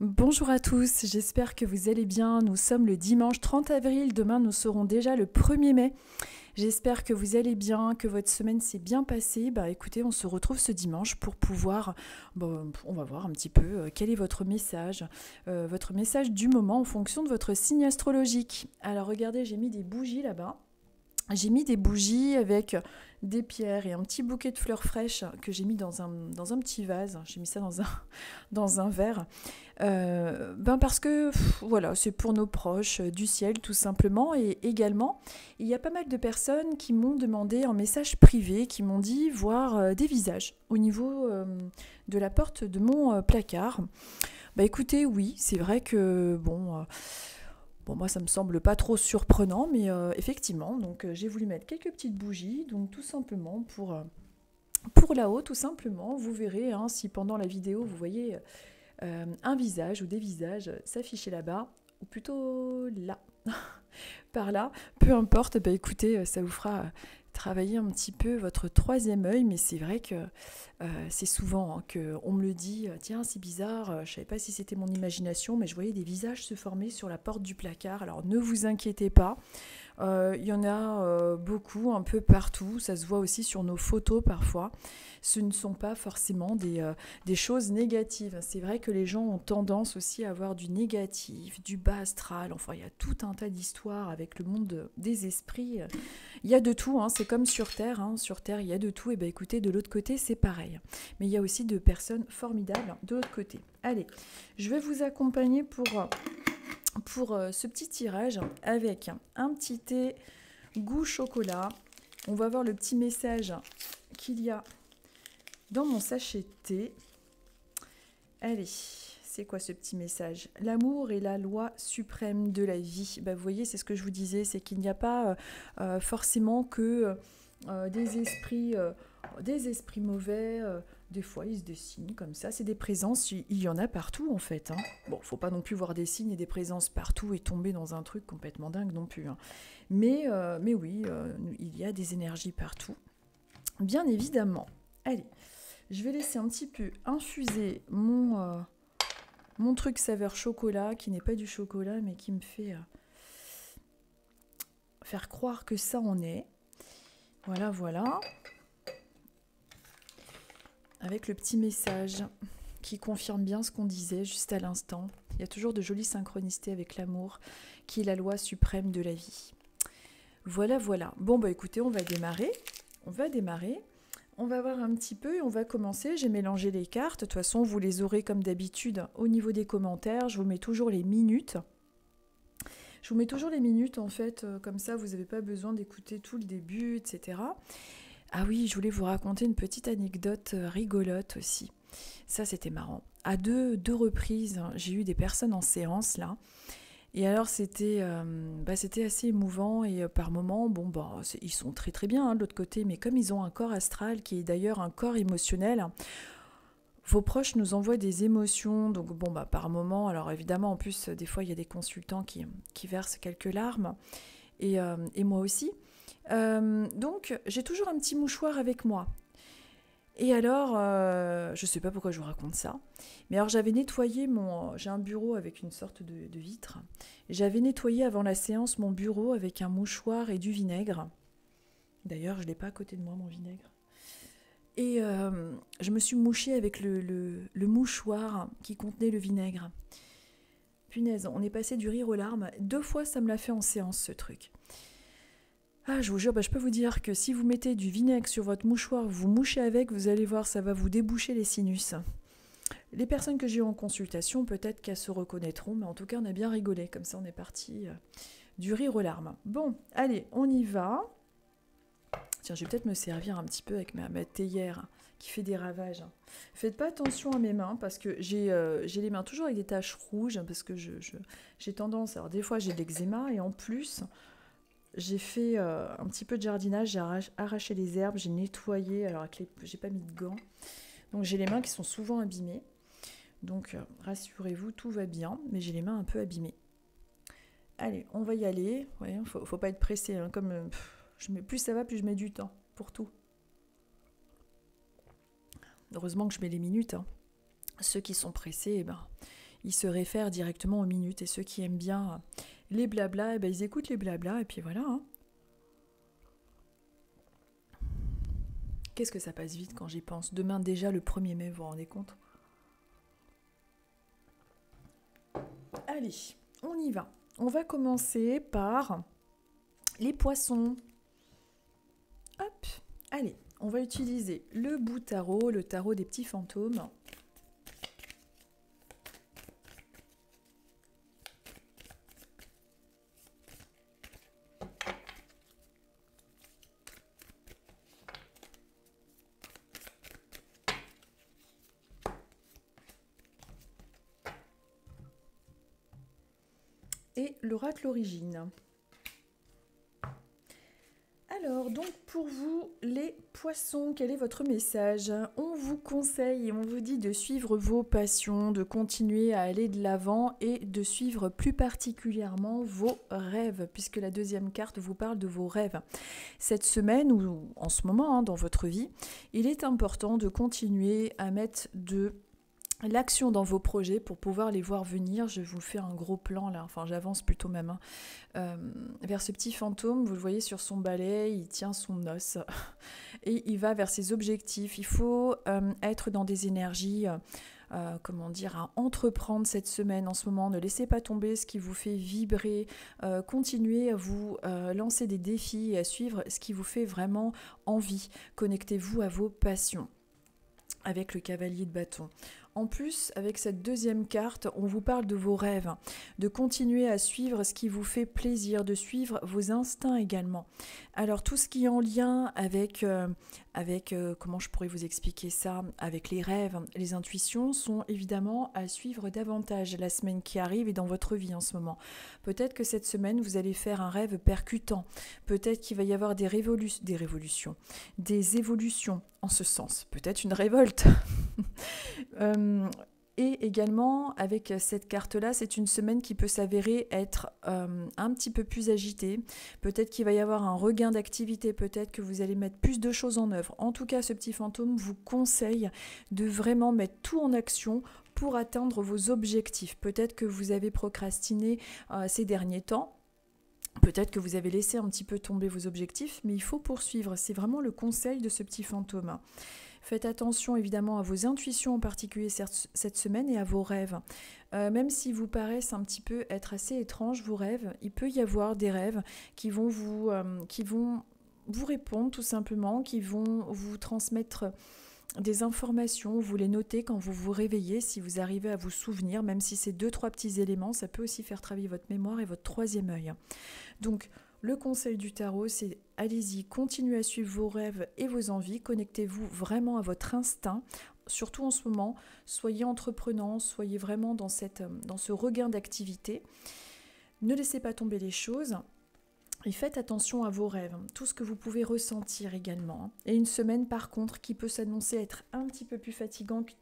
Bonjour à tous, j'espère que vous allez bien. Nous sommes le dimanche 30 avril, demain nous serons déjà le 1er mai. J'espère que vous allez bien, que votre semaine s'est bien passée. Bah écoutez, on se retrouve ce dimanche pour pouvoir, on va voir un petit peu quel est votre message du moment en fonction de votre signe astrologique. Alors regardez, j'ai mis des bougies là-bas. J'ai mis des bougies avec des pierres et un petit bouquet de fleurs fraîches que j'ai mis dans un petit vase. J'ai mis ça dans un verre. Parce que voilà, c'est pour nos proches du ciel tout simplement. Et également, il y a pas mal de personnes qui m'ont demandé en message privé, qui m'ont dit voir des visages au niveau de la porte de mon placard. Bah écoutez, oui, c'est vrai que bon, moi, ça me semble pas trop surprenant, mais effectivement, donc j'ai voulu mettre quelques petites bougies, donc tout simplement pour là-haut, tout simplement. Vous verrez hein, si pendant la vidéo vous voyez un visage ou des visages s'afficher là-bas, ou plutôt là, par là, peu importe, bah écoutez, ça vous fera travailler un petit peu votre troisième œil, mais c'est vrai que c'est souvent hein, qu'on me le dit, tiens c'est bizarre, je savais pas si c'était mon imagination, mais je voyais des visages se former sur la porte du placard, alors ne vous inquiétez pas, il y en a beaucoup, un peu partout. Ça se voit aussi sur nos photos parfois. Ce ne sont pas forcément des choses négatives. C'est vrai que les gens ont tendance aussi à avoir du négatif, du bas astral. Enfin, il y a tout un tas d'histoires avec le monde des esprits. Il y a de tout, hein. C'est comme sur Terre. Hein. Sur Terre, il y a de tout. Et bien écoutez, de l'autre côté, c'est pareil. Mais il y a aussi de personnes formidables de l'autre côté. Allez, je vais vous accompagner pour ce petit tirage avec un petit thé goût chocolat. On va voir le petit message qu'il y a dans mon sachet de thé. Allez, c'est quoi ce petit message? L'amour est la loi suprême de la vie. Bah, vous voyez, c'est ce que je vous disais, c'est qu'il n'y a pas forcément que des esprits mauvais. Des fois, ils se dessinent comme ça. C'est des présences, il y en a partout en fait. Hein. Bon, faut pas non plus voir des signes et des présences partout et tomber dans un truc complètement dingue non plus. Hein. Mais oui, il y a des énergies partout. Bien évidemment. Allez, je vais laisser un petit peu infuser mon truc saveur chocolat, qui n'est pas du chocolat, mais qui me fait faire croire que ça en est. Voilà, voilà. Avec le petit message qui confirme bien ce qu'on disait juste à l'instant. Il y a toujours de jolies synchronicités avec l'amour, qui est la loi suprême de la vie. Voilà, voilà. Bon, bah écoutez, on va démarrer. On va voir un petit peu et on va commencer. J'ai mélangé les cartes. De toute façon, vous les aurez comme d'habitude au niveau des commentaires. Je vous mets toujours les minutes. En fait, comme ça, vous n'avez pas besoin d'écouter tout le début, etc. Ah oui, je voulais vous raconter une petite anecdote rigolote aussi. Ça, c'était marrant. À deux reprises, hein, j'ai eu des personnes en séance, là. Et alors, c'était assez émouvant. Et par moments, ils sont très très bien hein, de l'autre côté. Mais comme ils ont un corps astral, qui est d'ailleurs un corps émotionnel, vos proches nous envoient des émotions. Donc, par moments, alors évidemment, en plus, des fois, il y a des consultants qui versent quelques larmes. Et moi aussi. Donc, j'ai toujours un petit mouchoir avec moi. Et alors, je sais pas pourquoi je vous raconte ça, mais alors j'avais nettoyé j'ai un bureau avec une sorte de vitre. J'avais nettoyé avant la séance mon bureau avec un mouchoir et du vinaigre. D'ailleurs, je l'ai pas à côté de moi, mon vinaigre. Et je me suis mouchée avec le mouchoir qui contenait le vinaigre. Punaise, on est passé du rire aux larmes. 2 fois, ça me l'a fait en séance, ce truc. Ah, je vous jure, je peux vous dire que si vous mettez du vinaigre sur votre mouchoir, vous mouchez avec, vous allez voir, ça va vous déboucher les sinus. Les personnes que j'ai eues en consultation, peut-être qu'elles se reconnaîtront, mais en tout cas, on a bien rigolé. Comme ça, on est parti du rire aux larmes. Bon, allez, on y va. Tiens, je vais peut-être me servir un petit peu avec ma théière qui fait des ravages. Faites pas attention à mes mains, parce que j'ai les mains toujours avec des taches rouges, parce que j'ai tendance... Alors, des fois, j'ai de l'eczéma, et en plus... J'ai fait un petit peu de jardinage, j'ai arraché les herbes, j'ai nettoyé, alors j'ai pas mis de gants. Donc j'ai les mains qui sont souvent abîmées. Donc rassurez-vous, tout va bien, mais j'ai les mains un peu abîmées. Allez, on va y aller. Ouais, faut pas être pressé, hein, comme plus ça va, plus je mets du temps pour tout. Heureusement que je mets les minutes. Hein. Ceux qui sont pressés, ils se réfèrent directement aux minutes. Et ceux qui aiment bien les blablas, eh ben, ils écoutent les blablas et puis voilà. Hein. Qu'est-ce que ça passe vite quand j'y pense. Demain déjà le 1er mai, vous vous rendez compte? Allez, on y va. On va commencer par les poissons. Hop, allez, on va utiliser le bout tarot, le tarot des petits fantômes. Et l'oracle origine. Alors, donc pour vous, les poissons, quel est votre message? On vous conseille et on vous dit de suivre vos passions, de continuer à aller de l'avant et de suivre plus particulièrement vos rêves, puisque la deuxième carte vous parle de vos rêves. Cette semaine, ou en ce moment, hein, dans votre vie, il est important de continuer à mettre de l'action dans vos projets pour pouvoir les voir venir. Je vous fais un gros plan là, enfin j'avance plutôt même, hein. Vers ce petit fantôme, vous le voyez sur son balai, il tient son os et il va vers ses objectifs. Il faut être dans des énergies, comment dire, à entreprendre cette semaine en ce moment. Ne laissez pas tomber ce qui vous fait vibrer, continuez à vous lancer des défis et à suivre ce qui vous fait vraiment envie. Connectez-vous à vos passions avec le cavalier de bâton. En plus, avec cette deuxième carte, on vous parle de vos rêves, de continuer à suivre ce qui vous fait plaisir, de suivre vos instincts également. Alors tout ce qui est en lien avec, comment je pourrais vous expliquer ça, avec les rêves, les intuitions sont évidemment à suivre davantage la semaine qui arrive et dans votre vie en ce moment. Peut-être que cette semaine, vous allez faire un rêve percutant. Peut-être qu'il va y avoir des évolutions en ce sens. Peut-être une révolte. Et également, avec cette carte-là, c'est une semaine qui peut s'avérer être un petit peu plus agitée. Peut-être qu'il va y avoir un regain d'activité, peut-être que vous allez mettre plus de choses en œuvre. En tout cas, ce petit fantôme vous conseille de vraiment mettre tout en action pour atteindre vos objectifs. Peut-être que vous avez procrastiné ces derniers temps. Peut-être que vous avez laissé un petit peu tomber vos objectifs, mais il faut poursuivre. C'est vraiment le conseil de ce petit fantôme. Faites attention évidemment à vos intuitions en particulier cette semaine et à vos rêves. Même s'ils vous paraissent un petit peu être assez étranges, vos rêves, il peut y avoir des rêves qui vont vous répondre tout simplement, qui vont vous transmettre des informations, vous les notez quand vous vous réveillez, si vous arrivez à vous souvenir, même si c'est 2-3 petits éléments, ça peut aussi faire travailler votre mémoire et votre troisième œil. Donc, le conseil du tarot, c'est allez-y, continuez à suivre vos rêves et vos envies, connectez-vous vraiment à votre instinct, surtout en ce moment, soyez entreprenant, soyez vraiment dans ce regain d'activité. Ne laissez pas tomber les choses et faites attention à vos rêves, tout ce que vous pouvez ressentir également. Et une semaine par contre qui peut s'annoncer être un petit peu plus fatigante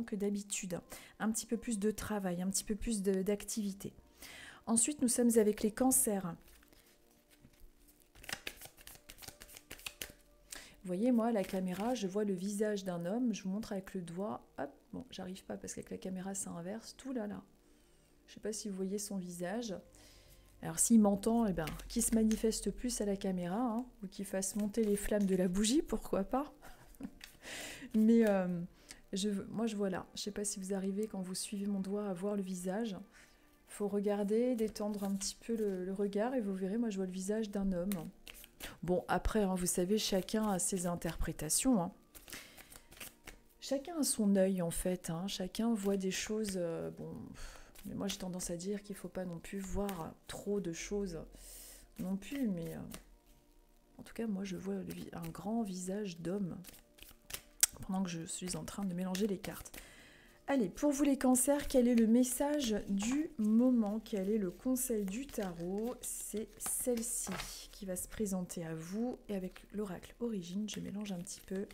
que d'habitude, un petit peu plus de travail, un petit peu plus d'activité. Ensuite, nous sommes avec les cancers. Vous voyez, moi, à la caméra, je vois le visage d'un homme. Je vous montre avec le doigt. Hop, bon, j'arrive pas parce qu'avec la caméra, ça inverse. Tout là. Je ne sais pas si vous voyez son visage. Alors, s'il m'entend, eh ben, qu'il se manifeste plus à la caméra, hein, ou qu'il fasse monter les flammes de la bougie, pourquoi pas. Mais moi, je vois là. Je ne sais pas si vous arrivez, quand vous suivez mon doigt, à voir le visage. Il faut regarder, détendre un petit peu le regard et vous verrez, moi je vois le visage d'un homme. Bon, après, hein, vous savez, chacun a ses interprétations. Hein. Chacun a son œil en fait. Hein. Chacun voit des choses. Mais moi j'ai tendance à dire qu'il ne faut pas non plus voir trop de choses non plus. Mais en tout cas, moi je vois un grand visage d'homme pendant que je suis en train de mélanger les cartes. Allez, pour vous les cancers, quel est le message du moment? Quel est le conseil du tarot? C'est celle-ci qui va se présenter à vous. Et avec l'oracle origine, je mélange un petit peu.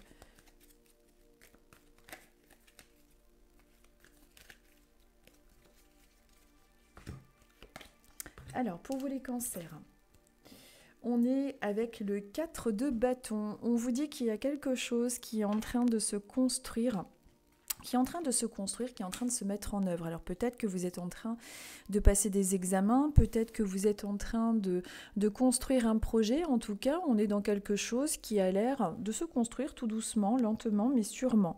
Alors, pour vous les cancers, on est avec le 4 de bâton. On vous dit qu'il y a quelque chose qui est en train de se construire, qui est en train de se construire, qui est en train de se mettre en œuvre. Alors peut-être que vous êtes en train de passer des examens, peut-être que vous êtes en train de construire un projet. En tout cas, on est dans quelque chose qui a l'air de se construire tout doucement, lentement, mais sûrement.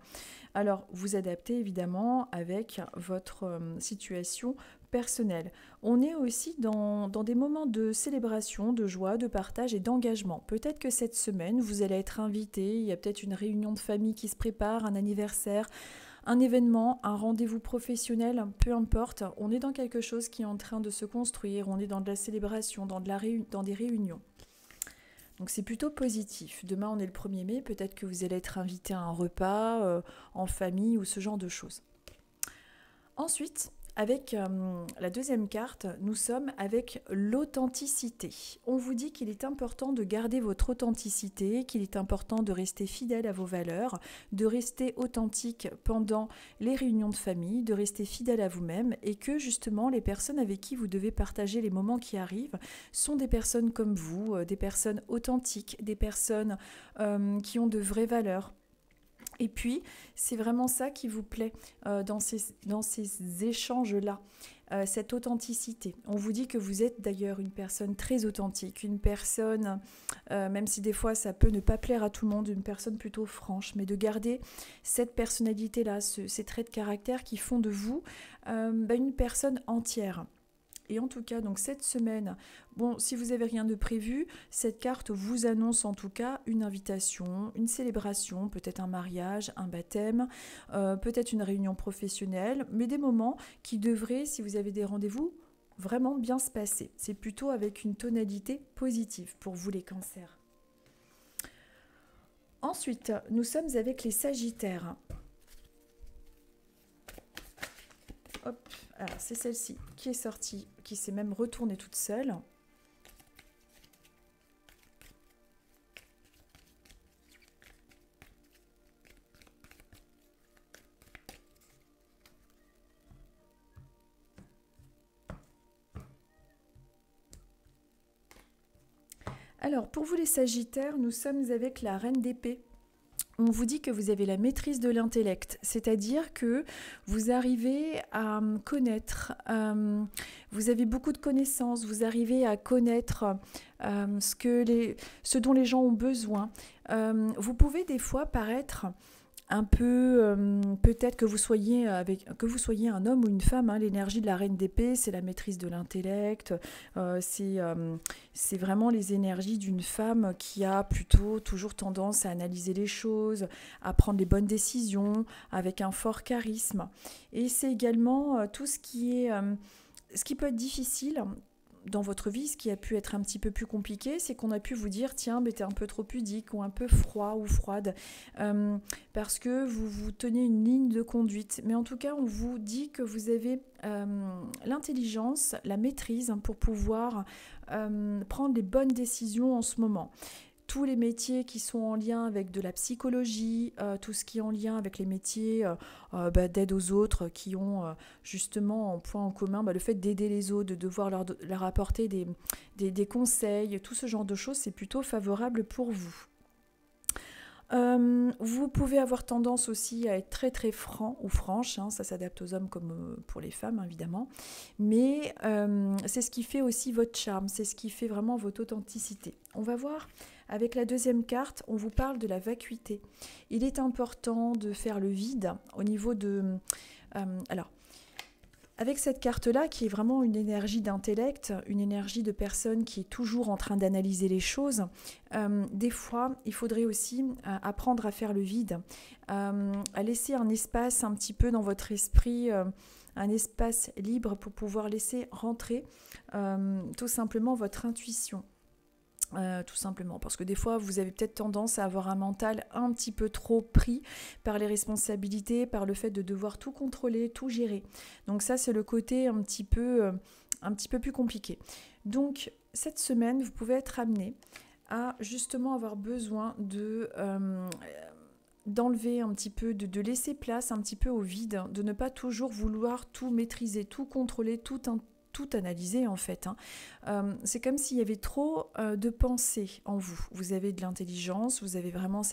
Alors, vous adaptez évidemment avec votre situation personnelle. On est aussi dans des moments de célébration, de joie, de partage et d'engagement. Peut-être que cette semaine, vous allez être invité, il y a peut-être une réunion de famille qui se prépare, un anniversaire, un événement, un rendez-vous professionnel, peu importe. On est dans quelque chose qui est en train de se construire, on est dans de la célébration, dans des réunions. Donc c'est plutôt positif. Demain, on est le 1er mai, peut-être que vous allez être invité à un repas en famille ou ce genre de choses. Ensuite, avec la deuxième carte, nous sommes avec l'authenticité. On vous dit qu'il est important de garder votre authenticité, qu'il est important de rester fidèle à vos valeurs, de rester authentique pendant les réunions de famille, de rester fidèle à vous-même et que justement les personnes avec qui vous devez partager les moments qui arrivent sont des personnes comme vous, des personnes authentiques, des personnes qui ont de vraies valeurs. Et puis, c'est vraiment ça qui vous plaît dans ces échanges-là, cette authenticité. On vous dit que vous êtes d'ailleurs une personne très authentique, une personne, même si des fois ça peut ne pas plaire à tout le monde, une personne plutôt franche, mais de garder cette personnalité-là, ces traits de caractère qui font de vous une personne entière. Et en tout cas, donc cette semaine, bon, si vous n'avez rien de prévu, cette carte vous annonce en tout cas une invitation, une célébration, peut-être un mariage, un baptême, peut-être une réunion professionnelle, mais des moments qui devraient, si vous avez des rendez-vous, vraiment bien se passer. C'est plutôt avec une tonalité positive pour vous les cancers. Ensuite, nous sommes avec les sagittaires. Hop, alors c'est celle-ci qui est sortie, qui s'est même retournée toute seule. Alors, pour vous les sagittaires, nous sommes avec la reine d'épée. On vous dit que vous avez la maîtrise de l'intellect, c'est-à-dire que vous arrivez à connaître, vous avez beaucoup de connaissances, vous arrivez à connaître ce dont les gens ont besoin. Vous pouvez des fois paraître un peu, peut-être que vous soyez un homme ou une femme, hein, l'énergie de la reine d'épée, c'est la maîtrise de l'intellect, c'est vraiment les énergies d'une femme qui a plutôt toujours tendance à analyser les choses, à prendre les bonnes décisions, avec un fort charisme. Et c'est également tout ce qui peut être difficile dans votre vie, ce qui a pu être un petit peu plus compliqué, c'est qu'on a pu vous dire, tiens, mais t'es un peu trop pudique ou un peu froid ou froide, parce que vous tenez une ligne de conduite. Mais en tout cas, on vous dit que vous avez l'intelligence, la maîtrise pour pouvoir prendre les bonnes décisions en ce moment. Tous les métiers qui sont en lien avec de la psychologie, tout ce qui est en lien avec les métiers d'aide aux autres, qui ont justement en point en commun le fait d'aider les autres, de devoir leur apporter des conseils, tout ce genre de choses, c'est plutôt favorable pour vous. Vous pouvez avoir tendance aussi à être très très franc ou franche, hein, ça s'adapte aux hommes comme pour les femmes évidemment, mais c'est ce qui fait aussi votre charme, c'est ce qui fait vraiment votre authenticité. On va voir avec la deuxième carte, on vous parle de la vacuité. Il est important de faire le vide au niveau de... alors, avec cette carte-là, qui est vraiment une énergie d'intellect, une énergie de personne qui est toujours en train d'analyser les choses, des fois, il faudrait aussi apprendre à faire le vide, à laisser un espace un petit peu dans votre esprit, un espace libre pour pouvoir laisser rentrer tout simplement votre intuition. Tout simplement, parce que des fois vous avez peut-être tendance à avoir un mental un petit peu trop pris par les responsabilités, par le fait de devoir tout contrôler, tout gérer. Donc ça c'est le côté un petit peu plus compliqué. Donc cette semaine vous pouvez être amené à justement avoir besoin d'enlever un petit peu, de laisser place un petit peu au vide, de ne pas toujours vouloir tout maîtriser, tout contrôler, tout analyser en fait. C'est comme s'il y avait trop de pensées en vous. Vous avez de l'intelligence, vous avez vraiment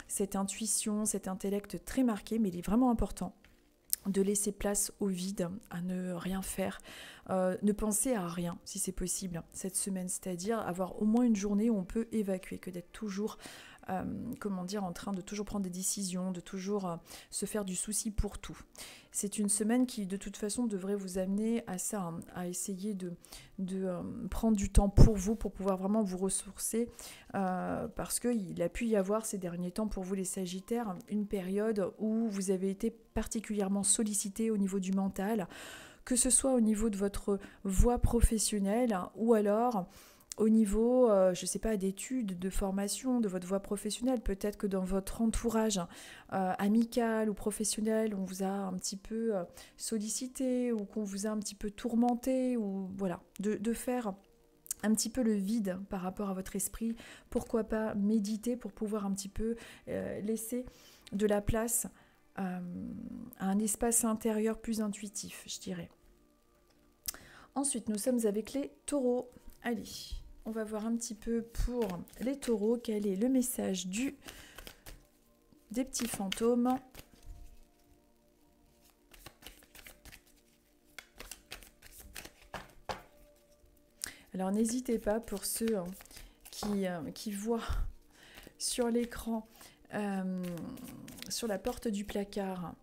cette intuition, cet intellect très marqué, mais il est vraiment important de laisser place au vide, à ne rien faire, ne penser à rien si c'est possible cette semaine, c'est-à-dire avoir au moins une journée où on peut évacuer, que d'être toujours en train de toujours prendre des décisions, de toujours se faire du souci pour tout. C'est une semaine qui de toute façon devrait vous amener à ça, hein, à essayer de prendre du temps pour vous, pour pouvoir vraiment vous ressourcer, parce qu'il a pu y avoir ces derniers temps pour vous les Sagittaires, une période où vous avez été particulièrement sollicité au niveau du mental, que ce soit au niveau de votre voie professionnelle ou alors au niveau, je ne sais pas, d'études, de formation, de votre voie professionnelle. Peut-être que dans votre entourage amical ou professionnel, on vous a un petit peu sollicité ou qu'on vous a un petit peu tourmenté, ou voilà, de faire un petit peu le vide par rapport à votre esprit. Pourquoi pas méditer pour pouvoir un petit peu laisser de la place à un espace intérieur plus intuitif, je dirais. Ensuite, nous sommes avec les taureaux. Allez, on va voir un petit peu pour les taureaux, quel est le message des petits fantômes. Alors n'hésitez pas, pour ceux qui voient sur l'écran, sur la porte du placard,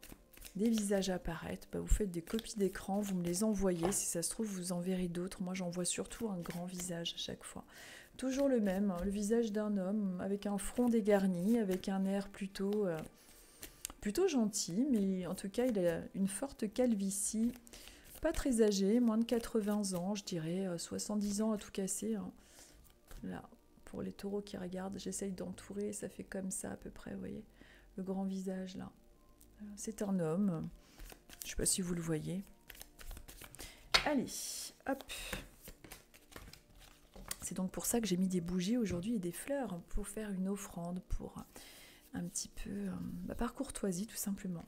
des visages apparaître, vous faites des copies d'écran, vous me les envoyez, si ça se trouve vous en verrez d'autres. Moi j'en vois surtout un grand visage à chaque fois. Toujours le même, le visage d'un homme avec un front dégarni, avec un air plutôt gentil, mais en tout cas il a une forte calvitie, pas très âgé, moins de 80 ans, je dirais 70 ans à tout casser. Hein. Là, pour les taureaux qui regardent, j'essaye d'entourer, ça fait comme ça à peu près, vous voyez, le grand visage là. C'est un homme, je ne sais pas si vous le voyez. Allez, hop. C'est donc pour ça que j'ai mis des bougies aujourd'hui et des fleurs, pour faire une offrande, pour un petit peu, par courtoisie tout simplement.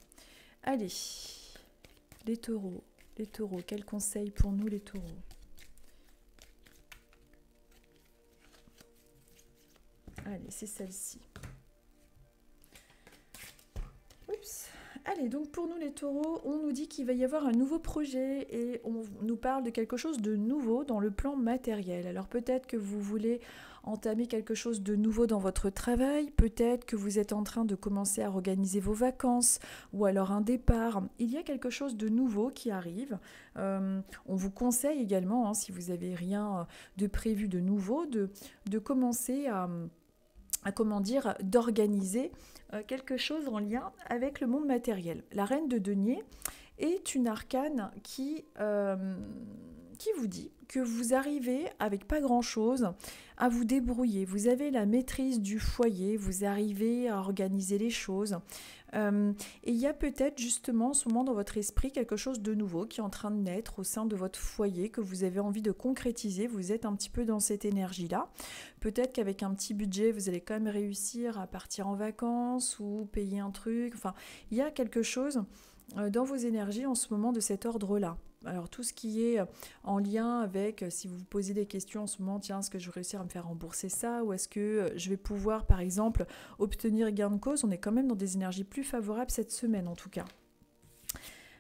Allez, les taureaux, quels conseils pour nous les taureaux? Allez, c'est celle-ci. Oups. Allez, donc pour nous les taureaux, on nous dit qu'il va y avoir un nouveau projet et on nous parle de quelque chose de nouveau dans le plan matériel. Alors peut-être que vous voulez entamer quelque chose de nouveau dans votre travail, peut-être que vous êtes en train de commencer à organiser vos vacances ou alors un départ. Il y a quelque chose de nouveau qui arrive. On vous conseille également, hein, si vous n'avez rien de prévu de nouveau, de commencer d'organiser quelque chose en lien avec le monde matériel. La reine de denier est une arcane qui vous dit que vous arrivez avec pas grand-chose à vous débrouiller. Vous avez la maîtrise du foyer, vous arrivez à organiser les choses. Et il y a peut-être justement en ce moment dans votre esprit quelque chose de nouveau qui est en train de naître au sein de votre foyer, que vous avez envie de concrétiser. Vous êtes un petit peu dans cette énergie-là. Peut-être qu'avec un petit budget, vous allez quand même réussir à partir en vacances ou payer un truc. Enfin, il y a quelque chose dans vos énergies en ce moment de cet ordre-là. Alors tout ce qui est en lien avec, si vous vous posez des questions en ce moment, tiens, est-ce que je vais réussir à me faire rembourser ça, ou est-ce que je vais pouvoir par exemple obtenir gain de cause, on est quand même dans des énergies plus favorables cette semaine en tout cas.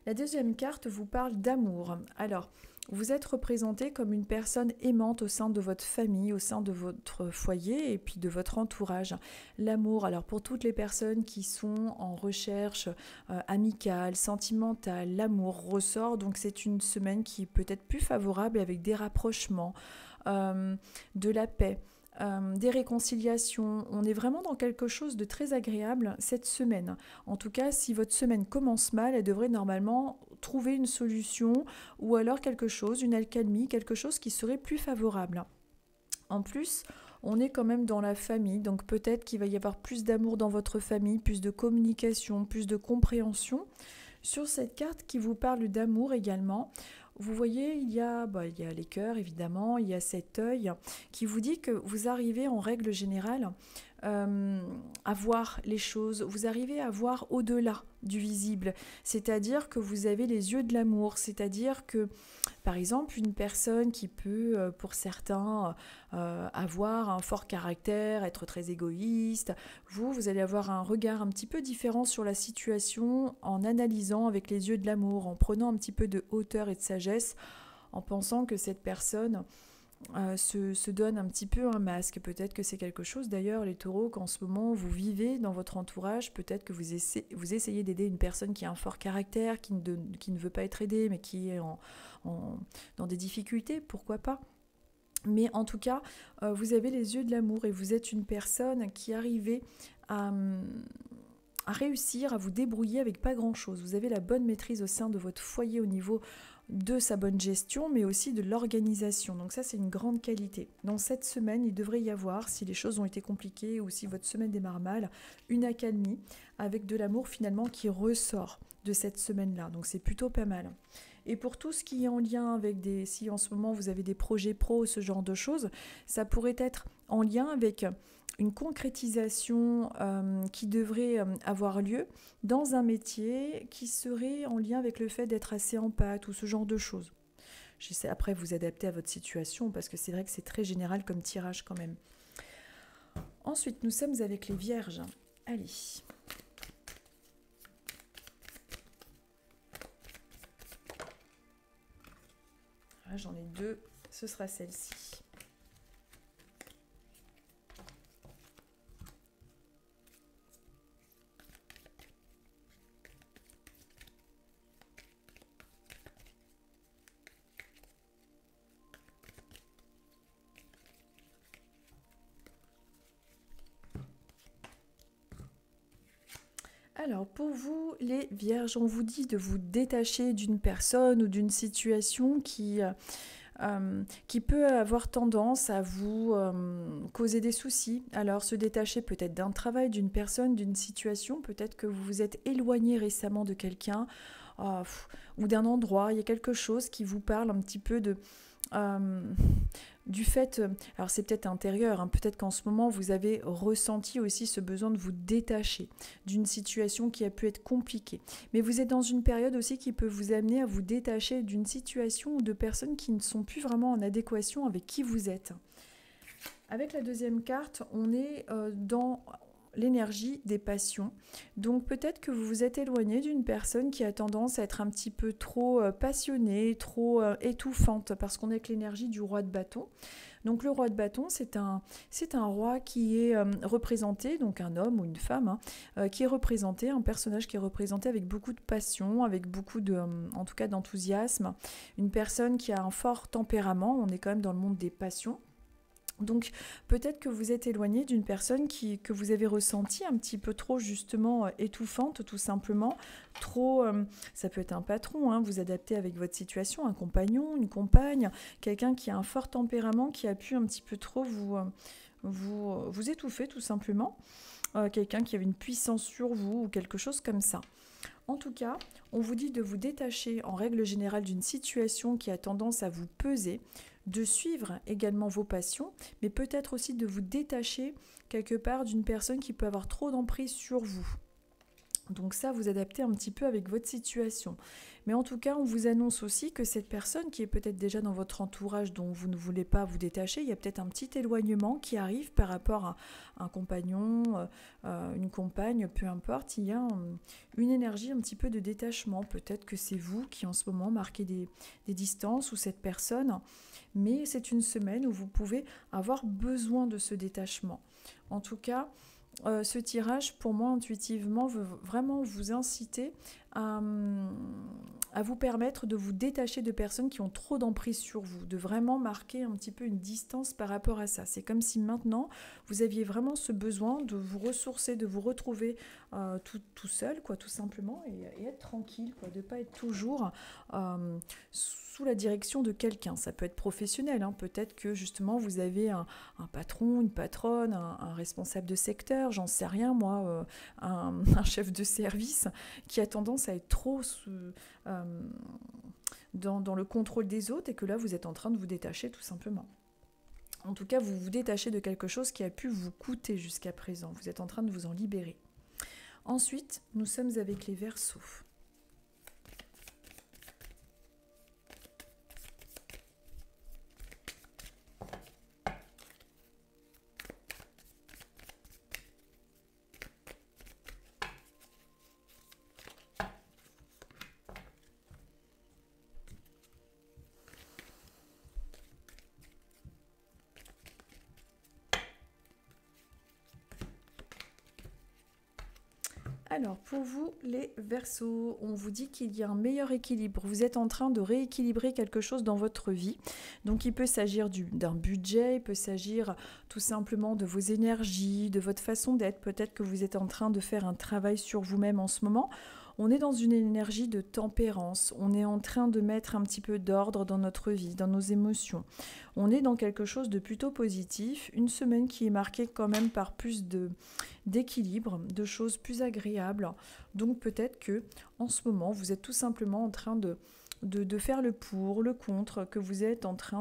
La deuxième carte vous parle d'amour. Alors, vous êtes représenté comme une personne aimante au sein de votre famille, au sein de votre foyer et puis de votre entourage. L'amour, alors pour toutes les personnes qui sont en recherche amicale, sentimentale, l'amour ressort. Donc c'est une semaine qui peut être plus favorable avec des rapprochements, de la paix. Des réconciliations, on est vraiment dans quelque chose de très agréable cette semaine. En tout cas, si votre semaine commence mal, elle devrait normalement trouver une solution ou alors quelque chose, une alcalmie, quelque chose qui serait plus favorable. En plus, on est quand même dans la famille, donc peut-être qu'il va y avoir plus d'amour dans votre famille, plus de communication, plus de compréhension. Sur cette carte qui vous parle d'amour également, vous voyez, il y a les cœurs évidemment, il y a cet œil qui vous dit que vous arrivez en règle générale à voir les choses, vous arrivez à voir au-delà du visible, c'est-à-dire que vous avez les yeux de l'amour, c'est-à-dire que, par exemple, une personne qui peut, pour certains, avoir un fort caractère, être très égoïste, vous allez avoir un regard un petit peu différent sur la situation en analysant avec les yeux de l'amour, en prenant un petit peu de hauteur et de sagesse, en pensant que cette personne se donne un petit peu un masque. Peut-être que c'est quelque chose d'ailleurs, les taureaux, qu'en ce moment vous vivez dans votre entourage, peut-être que vous essayez d'aider une personne qui a un fort caractère, qui ne veut pas être aidée, mais qui est dans des difficultés, pourquoi pas. Mais en tout cas, vous avez les yeux de l'amour et vous êtes une personne qui arrivait à réussir à vous débrouiller avec pas grand-chose. Vous avez la bonne maîtrise au sein de votre foyer au niveau de sa bonne gestion, mais aussi de l'organisation. Donc ça, c'est une grande qualité. Dans cette semaine, il devrait y avoir, si les choses ont été compliquées ou si votre semaine démarre mal, une accalmie avec de l'amour finalement qui ressort de cette semaine-là. Donc c'est plutôt pas mal. Et pour tout ce qui est en lien avec si en ce moment vous avez des projets pro, ce genre de choses, ça pourrait être en lien avec une concrétisation qui devrait avoir lieu dans un métier qui serait en lien avec le fait d'être assez en pâte ou ce genre de choses. J'essaie après vous adapter à votre situation parce que c'est vrai que c'est très général comme tirage quand même. Ensuite, nous sommes avec les Vierges. Allez. Là, j'en ai deux, ce sera celle-ci. Alors pour vous les Vierges, on vous dit de vous détacher d'une personne ou d'une situation qui peut avoir tendance à vous causer des soucis. Alors se détacher peut-être d'un travail, d'une personne, d'une situation, peut-être que vous vous êtes éloigné récemment de quelqu'un ou d'un endroit, il y a quelque chose qui vous parle un petit peu du fait, alors c'est peut-être intérieur, hein, peut-être qu'en ce moment vous avez ressenti aussi ce besoin de vous détacher d'une situation qui a pu être compliquée. Mais vous êtes dans une période aussi qui peut vous amener à vous détacher d'une situation ou de personnes qui ne sont plus vraiment en adéquation avec qui vous êtes. Avec la deuxième carte, on est dans l'énergie des passions. Donc peut-être que vous vous êtes éloigné d'une personne qui a tendance à être un petit peu trop passionnée, trop étouffante, parce qu'on est avec l'énergie du roi de bâton. Donc le roi de bâton, c'est un roi qui est représenté, donc un homme ou une femme, qui est représenté, un personnage qui est représenté avec beaucoup de passion, avec beaucoup en tout cas d'enthousiasme, une personne qui a un fort tempérament, on est quand même dans le monde des passions. Donc peut-être que vous êtes éloigné d'une personne que vous avez ressentie un petit peu trop justement étouffante tout simplement, trop, ça peut être un patron, hein, vous adaptez avec votre situation, un compagnon, une compagne, quelqu'un qui a un fort tempérament qui a pu un petit peu trop vous étouffer tout simplement, quelqu'un qui avait une puissance sur vous ou quelque chose comme ça. En tout cas, on vous dit de vous détacher en règle générale d'une situation qui a tendance à vous peser, de suivre également vos passions, mais peut-être aussi de vous détacher quelque part d'une personne qui peut avoir trop d'emprise sur vous. Donc ça, vous adaptez un petit peu avec votre situation. Mais en tout cas, on vous annonce aussi que cette personne qui est peut-être déjà dans votre entourage dont vous ne voulez pas vous détacher, il y a peut-être un petit éloignement qui arrive par rapport à un compagnon, une compagne, peu importe. Il y a une énergie un petit peu de détachement. Peut-être que c'est vous qui en ce moment marquez des distances ou cette personne. Mais c'est une semaine où vous pouvez avoir besoin de ce détachement. En tout cas, ce tirage, pour moi, intuitivement, veut vraiment vous inciter à vous permettre de vous détacher de personnes qui ont trop d'emprise sur vous, de vraiment marquer un petit peu une distance par rapport à ça. C'est comme si maintenant, vous aviez vraiment ce besoin de vous ressourcer, de vous retrouver tout seul, quoi, tout simplement, et être tranquille, quoi, de ne pas être toujours sous la direction de quelqu'un. Ça peut être professionnel, hein. Peut-être que justement vous avez un patron, une patronne, un responsable de secteur, j'en sais rien moi, un chef de service qui a tendance à être trop dans le contrôle des autres et que là vous êtes en train de vous détacher tout simplement. En tout cas, vous vous détachez de quelque chose qui a pu vous coûter jusqu'à présent. Vous êtes en train de vous en libérer. Ensuite, nous sommes avec les Verseaux. Alors, pour vous, les Verseaux, on vous dit qu'il y a un meilleur équilibre. Vous êtes en train de rééquilibrer quelque chose dans votre vie. Donc, il peut s'agir d'un budget, il peut s'agir tout simplement de vos énergies, de votre façon d'être. Peut-être que vous êtes en train de faire un travail sur vous-même en ce moment. On est dans une énergie de tempérance. On est en train de mettre un petit peu d'ordre dans notre vie, dans nos émotions. On est dans quelque chose de plutôt positif. Une semaine qui est marquée quand même par plus d'équilibre, de choses plus agréables. Donc peut-être que en ce moment, vous êtes tout simplement en train de faire le pour, le contre, que vous êtes en train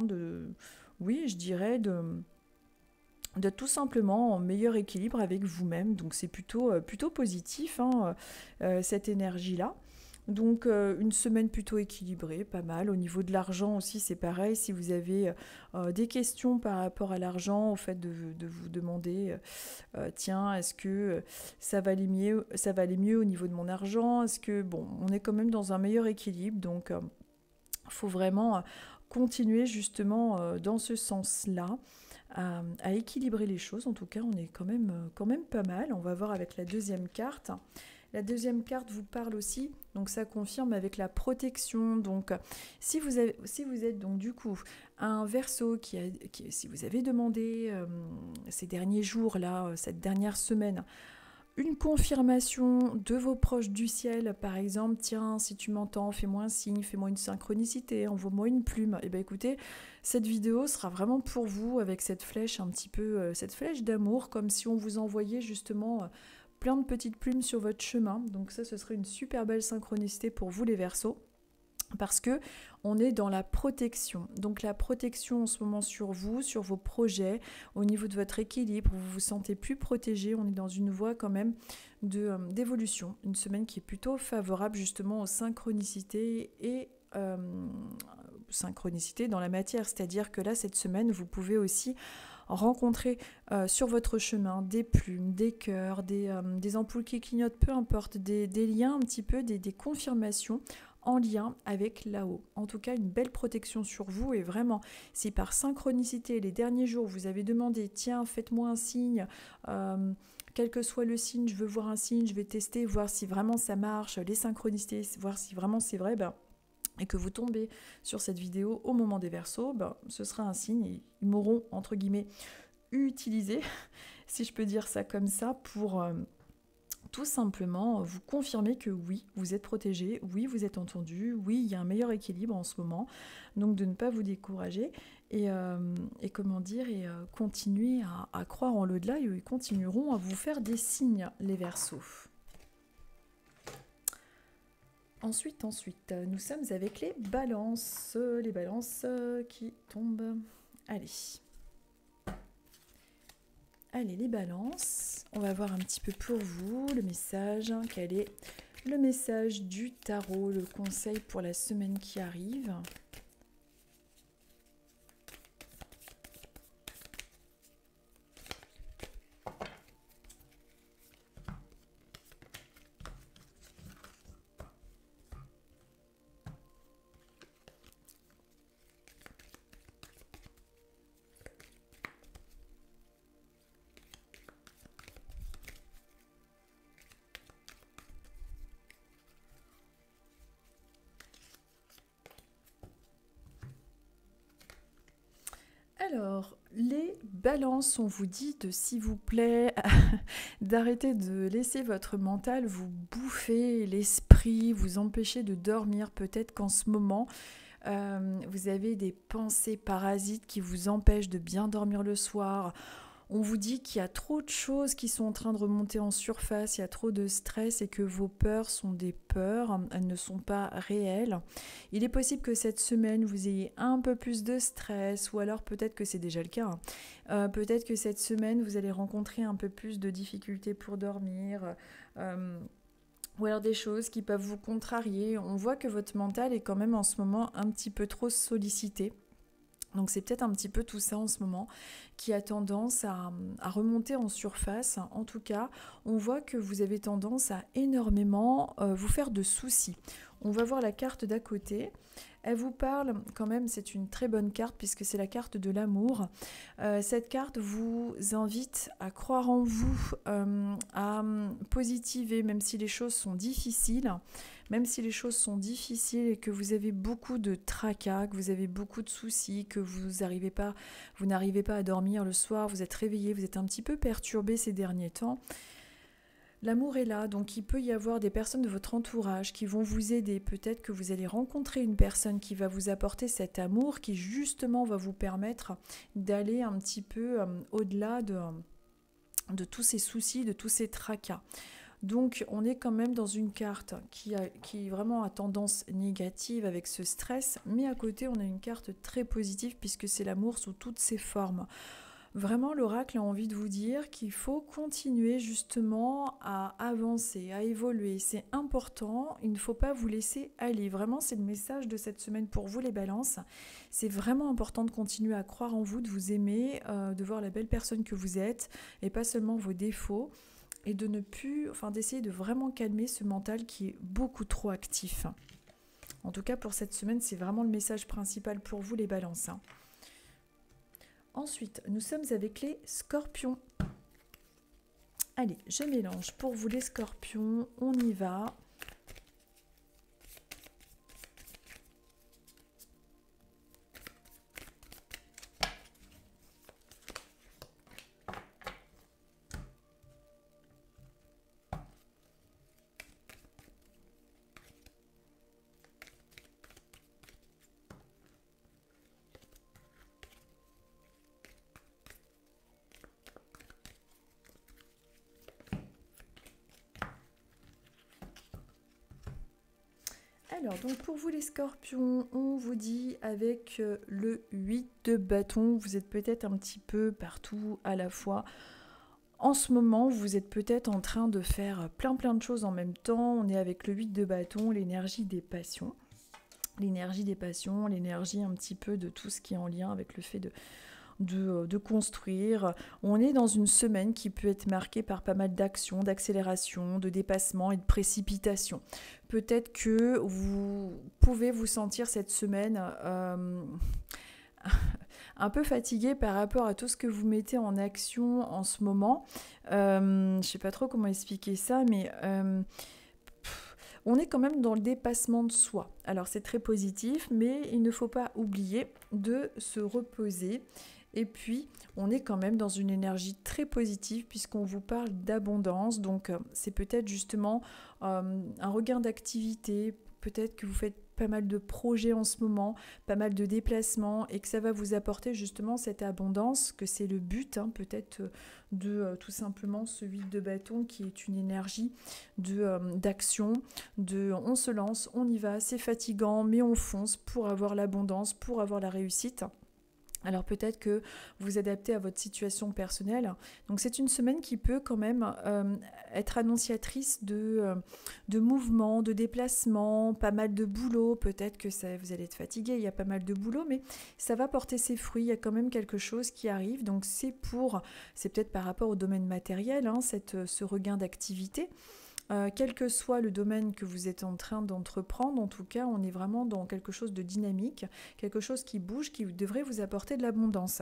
oui, je dirais, de tout simplement en meilleur équilibre avec vous-même. Donc c'est plutôt positif, hein, cette énergie-là. Donc une semaine plutôt équilibrée, pas mal. Au niveau de l'argent aussi, c'est pareil. Si vous avez des questions par rapport à l'argent, au fait de vous demander, tiens, est-ce que ça va aller mieux au niveau de mon argent? Est-ce que, bon, on est quand même dans un meilleur équilibre, donc il faut vraiment continuer justement dans ce sens-là. À équilibrer les choses. En tout cas, on est quand même pas mal. On va voir avec la deuxième carte. La deuxième carte vous parle aussi, donc ça confirme avec la protection. Donc, si vous êtes donc du coup un Verseau si vous avez demandé ces derniers jours-là, cette dernière semaine, une confirmation de vos proches du ciel, par exemple, tiens, si tu m'entends, fais-moi un signe, fais-moi une synchronicité, envoie-moi une plume. Et bien écoutez, cette vidéo sera vraiment pour vous avec cette flèche un petit peu, cette flèche d'amour, comme si on vous envoyait justement plein de petites plumes sur votre chemin. Donc ça, ce serait une super belle synchronicité pour vous les Verseaux. Parce que on est dans la protection. Donc la protection en ce moment sur vous, sur vos projets, au niveau de votre équilibre, vous vous sentez plus protégé. On est dans une voie quand même d'évolution. Une semaine qui est plutôt favorable justement aux synchronicités et synchronicité dans la matière. C'est-à-dire que là, cette semaine, vous pouvez aussi rencontrer sur votre chemin des plumes, des cœurs, des ampoules qui clignotent, peu importe, des liens un petit peu, des confirmations en lien avec là-haut. En tout cas, une belle protection sur vous et vraiment, si par synchronicité, les derniers jours, vous avez demandé, tiens, faites-moi un signe, quel que soit le signe, je veux voir un signe, je vais tester, voir si vraiment ça marche, les synchronicités, voir si vraiment c'est vrai, et que vous tombez sur cette vidéo au moment des Verseaux, ce sera un signe, ils m'auront, entre guillemets, utilisé, si je peux dire ça comme ça, pour tout simplement vous confirmer que oui, vous êtes protégé, oui, vous êtes entendu, oui, il y a un meilleur équilibre en ce moment, donc de ne pas vous décourager et continuer à croire en l'au-delà et ils continueront à vous faire des signes, les Verseaux. Ensuite, nous sommes avec les balances qui tombent. Allez, les balances, on va voir un petit peu pour vous le message. Quel est le message du tarot, le conseil pour la semaine qui arrive ? Alors, les balances, on vous dit de, s'il vous plaît, d'arrêter de laisser votre mental vous bouffer l'esprit, vous empêcher de dormir. Peut-être qu'en ce moment, vous avez des pensées parasites qui vous empêchent de bien dormir le soir. On vous dit qu'il y a trop de choses qui sont en train de remonter en surface, il y a trop de stress et que vos peurs sont des peurs, elles ne sont pas réelles. Il est possible que cette semaine, vous ayez un peu plus de stress, ou alors peut-être que c'est déjà le cas, hein. Peut-être que cette semaine, vous allez rencontrer un peu plus de difficultés pour dormir, ou alors des choses qui peuvent vous contrarier. On voit que votre mental est quand même en ce moment un petit peu trop sollicité. Donc c'est peut-être un petit peu tout ça en ce moment qui a tendance à remonter en surface. En tout cas, on voit que vous avez tendance à énormément vous faire de soucis. On va voir la carte d'à côté. Elle vous parle quand même, c'est une très bonne carte puisque c'est la carte de l'amour. Cette carte vous invite à croire en vous, à positiver même si les choses sont difficiles. Même si les choses sont difficiles et que vous avez beaucoup de tracas, que vous avez beaucoup de soucis, que vous n'arrivez pas à dormir le soir, vous êtes réveillé, vous êtes un petit peu perturbé ces derniers temps, l'amour est là, donc il peut y avoir des personnes de votre entourage qui vont vous aider. Peut-être que vous allez rencontrer une personne qui va vous apporter cet amour qui justement va vous permettre d'aller un petit peu au-delà de tous ces soucis, de tous ces tracas. Donc on est quand même dans une carte qui vraiment a tendance négative avec ce stress, mais à côté on a une carte très positive puisque c'est l'amour sous toutes ses formes. Vraiment l'oracle a envie de vous dire qu'il faut continuer justement à avancer, à évoluer, c'est important, il ne faut pas vous laisser aller. Vraiment c'est le message de cette semaine pour vous les balances, c'est vraiment important de continuer à croire en vous, de vous aimer, de voir la belle personne que vous êtes et pas seulement vos défauts. Et de ne plus, d'essayer de vraiment calmer ce mental qui est beaucoup trop actif. En tout cas, pour cette semaine, c'est vraiment le message principal pour vous, les balances. Ensuite, nous sommes avec les scorpions. Allez, je mélange pour vous les scorpions, on y va. Alors, donc pour vous les scorpions, on vous dit avec le 8 de bâton, vous êtes peut-être un petit peu partout à la fois. En ce moment, vous êtes peut-être en train de faire plein de choses en même temps. On est avec le 8 de bâton, l'énergie des passions. L'énergie des passions, l'énergie un petit peu de tout ce qui est en lien avec le fait de construire. On est dans une semaine qui peut être marquée par pas mal d'actions, d'accélération, de dépassement et de précipitation. Peut-être que vous pouvez vous sentir cette semaine un peu fatigué par rapport à tout ce que vous mettez en action en ce moment. Je ne sais pas trop comment expliquer ça, mais on est quand même dans le dépassement de soi. Alors c'est très positif, mais il ne faut pas oublier de se reposer. Et puis, on est quand même dans une énergie très positive puisqu'on vous parle d'abondance. Donc, c'est peut-être justement un regain d'activité. Peut-être que vous faites pas mal de projets en ce moment, pas mal de déplacements et que ça va vous apporter justement cette abondance, que c'est le but peut-être de tout simplement ce 8 de bâton qui est une énergie d'action, on se lance, on y va, c'est fatigant mais on fonce pour avoir l'abondance, pour avoir la réussite. Alors peut-être que vous adaptez à votre situation personnelle. Donc c'est une semaine qui peut quand même être annonciatrice de mouvements, de déplacements, pas mal de boulot. Peut-être que vous allez être fatigué, il y a pas mal de boulot, mais ça va porter ses fruits. Il y a quand même quelque chose qui arrive. Donc c'est peut-être par rapport au domaine matériel, ce regain d'activité. Quel que soit le domaine que vous êtes en train d'entreprendre, en tout cas, on est vraiment dans quelque chose de dynamique, quelque chose qui bouge, qui devrait vous apporter de l'abondance.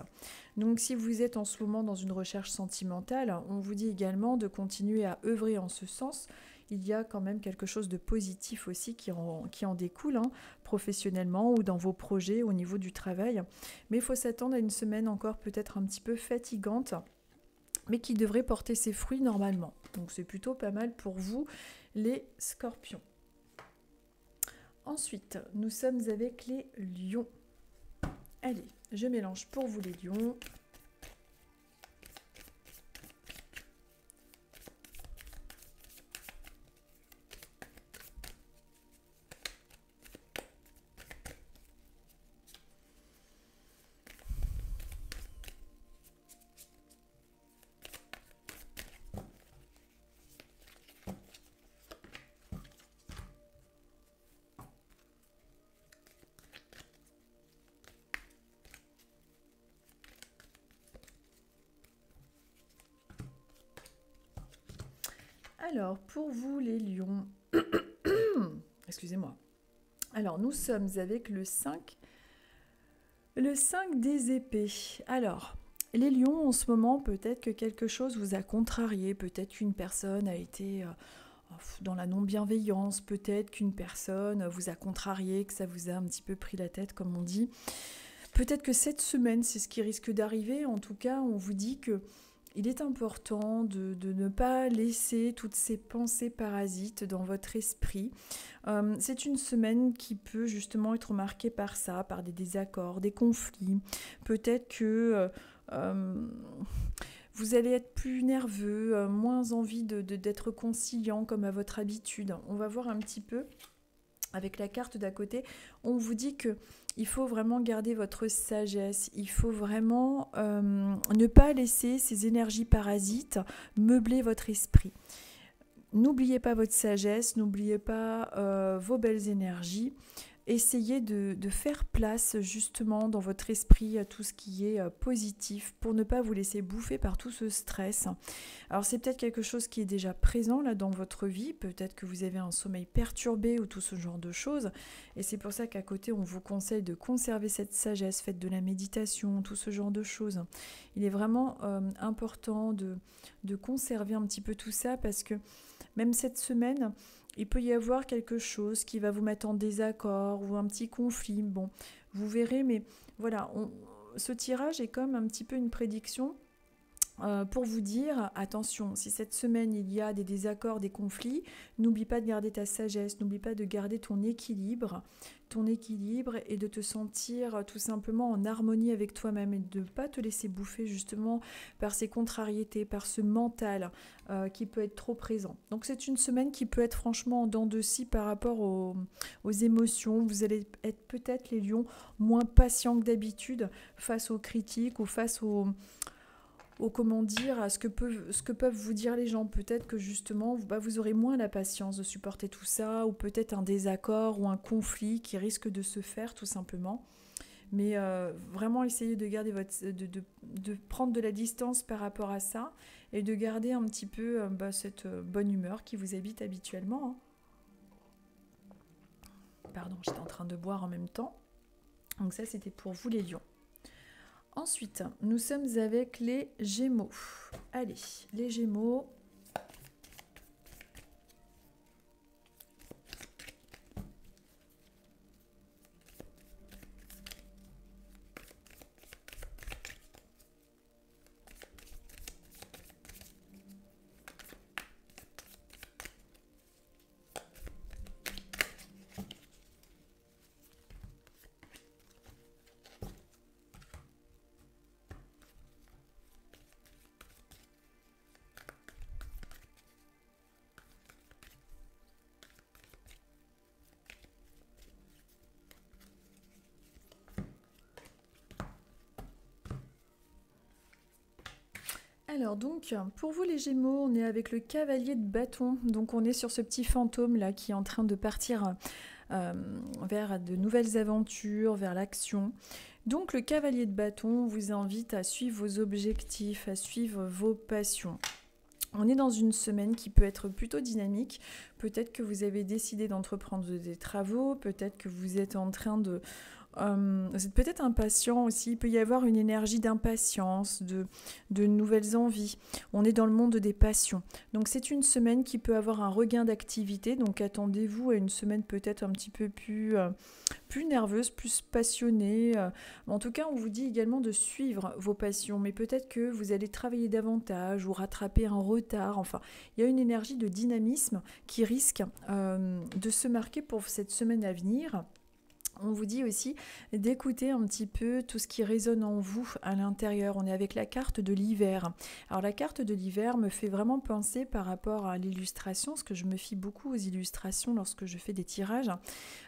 Donc si vous êtes en ce moment dans une recherche sentimentale, on vous dit également de continuer à œuvrer en ce sens. Il y a quand même quelque chose de positif aussi qui en découle, professionnellement ou dans vos projets au niveau du travail. Mais il faut s'attendre à une semaine encore peut-être un petit peu fatigante, mais qui devrait porter ses fruits normalement. Donc c'est plutôt pas mal pour vous, les scorpions. Ensuite, nous sommes avec les lions. Allez, je mélange pour vous les lions. Alors, pour vous les lions, excusez-moi. Alors, nous sommes avec le 5 des épées. Alors, les lions, en ce moment, peut-être que quelque chose vous a contrarié, peut-être qu'une personne a été dans la non-bienveillance, peut-être qu'une personne vous a contrarié, que ça vous a un petit peu pris la tête, comme on dit. Peut-être que cette semaine, c'est ce qui risque d'arriver. En tout cas, on vous dit que il est important de ne pas laisser toutes ces pensées parasites dans votre esprit. C'est une semaine qui peut justement être marquée par ça, par des désaccords, des conflits. Peut-être que vous allez être plus nerveux, moins envie d'être conciliant comme à votre habitude. On va voir un petit peu avec la carte d'à côté. On vous dit que il faut vraiment garder votre sagesse, il faut vraiment ne pas laisser ces énergies parasites meubler votre esprit. N'oubliez pas votre sagesse, n'oubliez pas vos belles énergies. Essayez de faire place justement dans votre esprit à tout ce qui est positif pour ne pas vous laisser bouffer par tout ce stress. Alors c'est peut-être quelque chose qui est déjà présent là dans votre vie, peut-être que vous avez un sommeil perturbé ou tout ce genre de choses et c'est pour ça qu'à côté on vous conseille de conserver cette sagesse, faites de la méditation, tout ce genre de choses. Il est vraiment important de conserver un petit peu tout ça parce que même cette semaine, il peut y avoir quelque chose qui va vous mettre en désaccord ou un petit conflit. Bon, vous verrez, mais voilà, ce tirage est comme un petit peu une prédiction pour vous dire, attention, si cette semaine il y a des désaccords, des conflits, n'oublie pas de garder ta sagesse, n'oublie pas de garder ton équilibre et de te sentir tout simplement en harmonie avec toi-même et de ne pas te laisser bouffer justement par ces contrariétés, par ce mental qui peut être trop présent. Donc c'est une semaine qui peut être franchement en dents de scie par rapport aux émotions. Vous allez être peut-être les lions moins patients que d'habitude face aux critiques ou face aux comment dire, à ce que peuvent vous dire les gens. Peut-être que justement, vous aurez moins la patience de supporter tout ça, ou peut-être un désaccord ou un conflit qui risque de se faire tout simplement. Mais vraiment, essayez de garder de prendre de la distance par rapport à ça et de garder un petit peu cette bonne humeur qui vous habite habituellement. Pardon, j'étais en train de boire en même temps. Donc ça, c'était pour vous les lions. Ensuite, nous sommes avec les Gémeaux. Allez, les Gémeaux. Alors donc, pour vous les Gémeaux, on est avec le cavalier de bâton. Donc on est sur ce petit fantôme là qui est en train de partir vers de nouvelles aventures, vers l'action. Donc le cavalier de bâton vous invite à suivre vos objectifs, à suivre vos passions. On est dans une semaine qui peut être plutôt dynamique. Peut-être que vous avez décidé d'entreprendre des travaux, peut-être que vous êtes en train de... vous êtes peut-être impatient aussi, il peut y avoir une énergie d'impatience, de nouvelles envies. On est dans le monde des passions. Donc c'est une semaine qui peut avoir un regain d'activité, donc attendez-vous à une semaine peut-être un petit peu plus nerveuse, plus passionnée. En tout cas, on vous dit également de suivre vos passions, mais peut-être que vous allez travailler davantage ou rattraper un retard. Enfin, il y a une énergie de dynamisme qui risque de se marquer pour cette semaine à venir. On vous dit aussi d'écouter un petit peu tout ce qui résonne en vous à l'intérieur. On est avec la carte de l'hiver. Alors la carte de l'hiver me fait vraiment penser par rapport à l'illustration, parce que je me fie beaucoup aux illustrations lorsque je fais des tirages.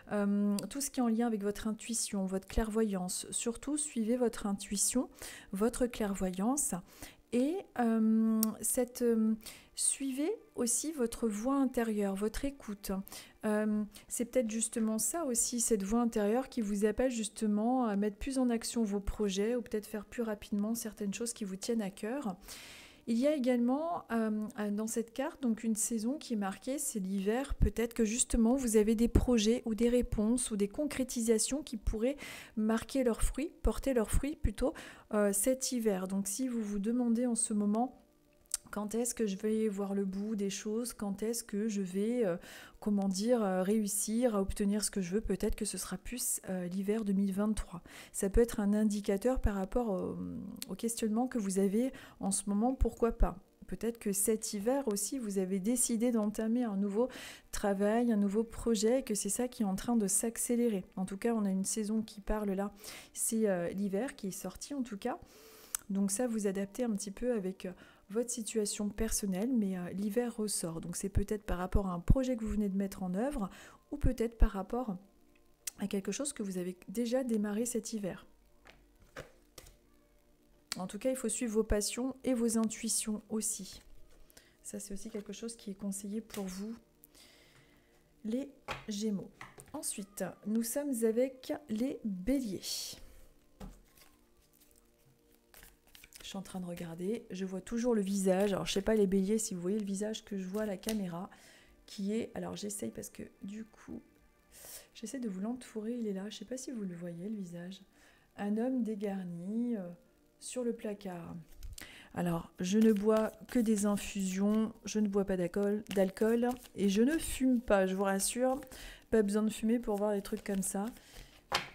Tout ce qui est en lien avec votre intuition, votre clairvoyance. Surtout, suivez votre intuition, votre clairvoyance. Et suivez aussi votre voix intérieure, votre écoute. C'est peut-être justement ça aussi, cette voix intérieure qui vous appelle justement à mettre plus en action vos projets ou peut-être faire plus rapidement certaines choses qui vous tiennent à cœur. Il y a également dans cette carte donc une saison qui est marquée, c'est l'hiver. Peut-être que justement vous avez des projets ou des réponses ou des concrétisations qui pourraient marquer leurs fruits, porter leurs fruits plutôt cet hiver. Donc si vous vous demandez en ce moment quand est-ce que je vais voir le bout des choses, quand est-ce que je vais, réussir à obtenir ce que je veux, peut-être que ce sera plus l'hiver 2023. Ça peut être un indicateur par rapport au questionnement que vous avez en ce moment, pourquoi pas. Peut-être que cet hiver aussi, vous avez décidé d'entamer un nouveau travail, un nouveau projet, et que c'est ça qui est en train de s'accélérer. En tout cas, on a une saison qui parle là, c'est l'hiver qui est sorti en tout cas. Donc ça, vous adaptez un petit peu avec votre situation personnelle, mais l'hiver ressort. Donc c'est peut-être par rapport à un projet que vous venez de mettre en œuvre, ou peut-être par rapport à quelque chose que vous avez déjà démarré cet hiver. En tout cas, il faut suivre vos passions et vos intuitions aussi. Ça, c'est aussi quelque chose qui est conseillé pour vous, les Gémeaux. Ensuite, nous sommes avec les Béliers. Je suis en train de regarder, je vois toujours le visage. Alors, je sais pas les Béliers si vous voyez le visage que je vois à la caméra, qui est... Alors, j'essaye parce que du coup, j'essaie de vous l'entourer, il est là. Je sais pas si vous le voyez, le visage. Un homme dégarni sur le placard. Alors, je ne bois que des infusions, je ne bois pas d'alcool et je ne fume pas, je vous rassure. Pas besoin de fumer pour voir des trucs comme ça.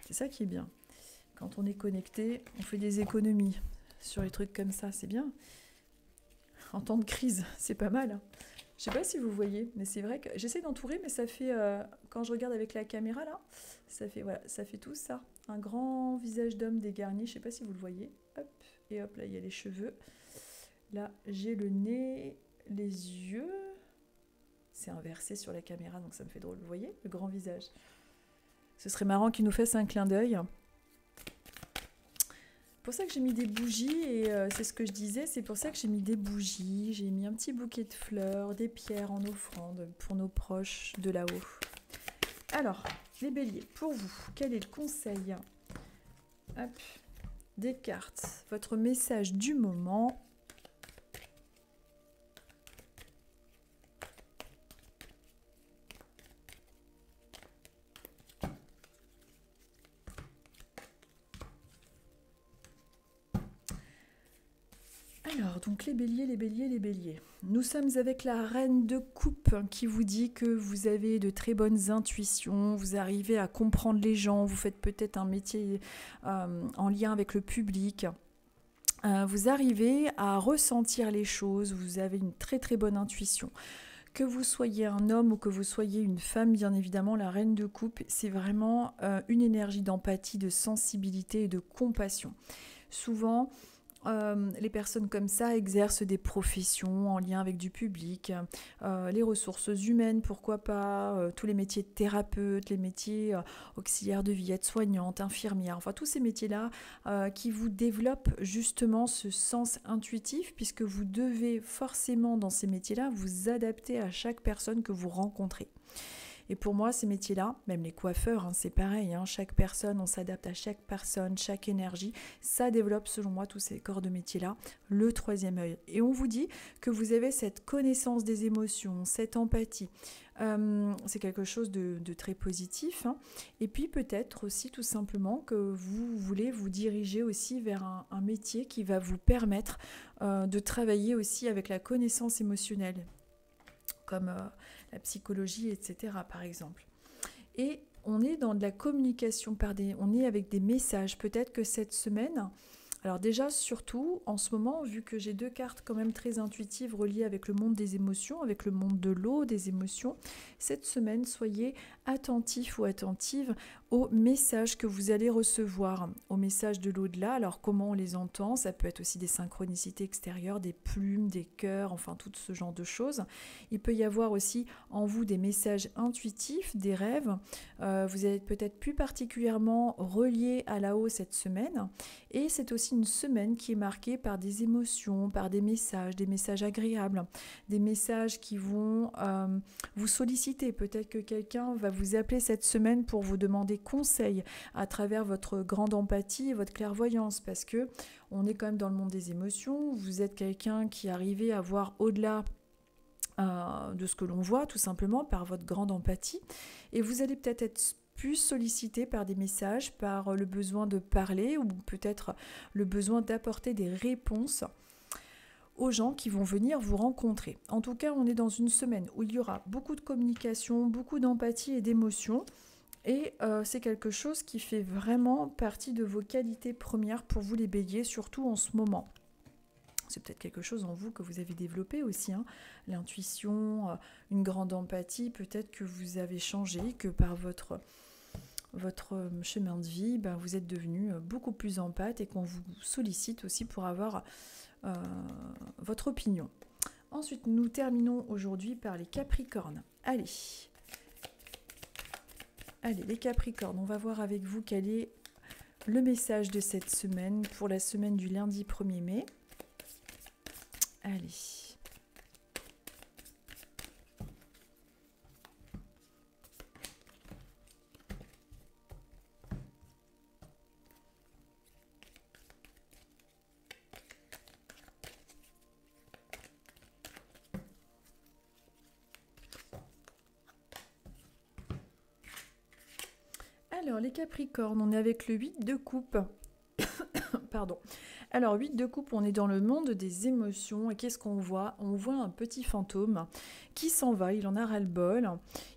C'est ça qui est bien. Quand on est connecté, on fait des économies sur les trucs comme ça, c'est bien. En temps de crise, c'est pas mal. Je sais pas si vous voyez, mais c'est vrai que j'essaie d'entourer, mais ça fait, quand je regarde avec la caméra là, ça fait, voilà, ça fait tout ça. Un grand visage d'homme dégarni, je sais pas si vous le voyez. Hop, et hop, là il y a les cheveux. Là, j'ai le nez, les yeux. C'est inversé sur la caméra, donc ça me fait drôle. Vous voyez, le grand visage. Ce serait marrant qu'il nous fasse un clin d'œil. C'est pour ça que j'ai mis des bougies, et c'est ce que je disais, c'est pour ça que j'ai mis des bougies, j'ai mis un petit bouquet de fleurs, des pierres en offrande pour nos proches de là-haut. Alors, les béliers, pour vous, quel est le conseil? Hop, des cartes, votre message du moment. Alors, donc les béliers. Nous sommes avec la reine de coupe qui vous dit que vous avez de très bonnes intuitions, vous arrivez à comprendre les gens, vous faites peut-être un métier en lien avec le public. Vous arrivez à ressentir les choses, vous avez une très très bonne intuition. Que vous soyez un homme ou que vous soyez une femme, bien évidemment, la reine de coupe, c'est vraiment une énergie d'empathie, de sensibilité et de compassion. Souvent, les personnes comme ça exercent des professions en lien avec du public, les ressources humaines, pourquoi pas, tous les métiers de thérapeute, les métiers auxiliaires de vie, aide-soignante, infirmière, enfin tous ces métiers-là qui vous développent justement ce sens intuitif, puisque vous devez forcément dans ces métiers-là vous adapter à chaque personne que vous rencontrez. Et pour moi, ces métiers-là, même les coiffeurs, hein, c'est pareil, hein, chaque personne, on s'adapte à chaque personne, chaque énergie, ça développe selon moi tous ces corps de métiers-là, le troisième œil. Et on vous dit que vous avez cette connaissance des émotions, cette empathie, c'est quelque chose de très positif, hein. Et puis peut-être aussi tout simplement que vous voulez vous diriger aussi vers un métier qui va vous permettre de travailler aussi avec la connaissance émotionnelle, comme la psychologie, etc. par exemple. Et on est dans de la communication on est avec des messages. Peut-être que cette semaine, alors déjà surtout en ce moment, vu que j'ai deux cartes quand même très intuitives reliées avec le monde des émotions, avec le monde de l'eau, des émotions, cette semaine, soyez attentifs ou attentives aux messages que vous allez recevoir, aux messages de l'au-delà. Alors comment on les entend? Ça peut être aussi des synchronicités extérieures, des plumes, des cœurs, enfin tout ce genre de choses. Il peut y avoir aussi en vous des messages intuitifs, des rêves. Vous allez être peut-être plus particulièrement relié à là-haut cette semaine. Et c'est aussi une semaine qui est marquée par des émotions, par des messages agréables, des messages qui vont vous solliciter. Peut-être que quelqu'un va vous appeler cette semaine pour vous demander des conseils à travers votre grande empathie et votre clairvoyance, parce que on est quand même dans le monde des émotions. Vous êtes quelqu'un qui arrive à voir au-delà de ce que l'on voit, tout simplement par votre grande empathie, et vous allez peut-être être plus sollicité par des messages, par le besoin de parler ou peut-être le besoin d'apporter des réponses aux gens qui vont venir vous rencontrer. En tout cas, on est dans une semaine où il y aura beaucoup de communication, beaucoup d'empathie et d'émotion, et c'est quelque chose qui fait vraiment partie de vos qualités premières pour vous les béliers, surtout en ce moment. C'est peut-être quelque chose en vous que vous avez développé aussi, hein. L'intuition, une grande empathie, peut-être que vous avez changé, que par votre chemin de vie, vous êtes devenu beaucoup plus empathe et qu'on vous sollicite aussi pour avoir votre opinion. Ensuite, nous terminons aujourd'hui par les Capricornes. Allez, les Capricornes, on va voir avec vous quel est le message de cette semaine pour la semaine du lundi 1er mai. Allez. Alors, les Capricornes, on est avec le 8 de coupe. Pardon. Alors, 8 de coupe, on est dans le monde des émotions. Et qu'est-ce qu'on voit? On voit un petit fantôme qui s'en va, il en a ras-le-bol.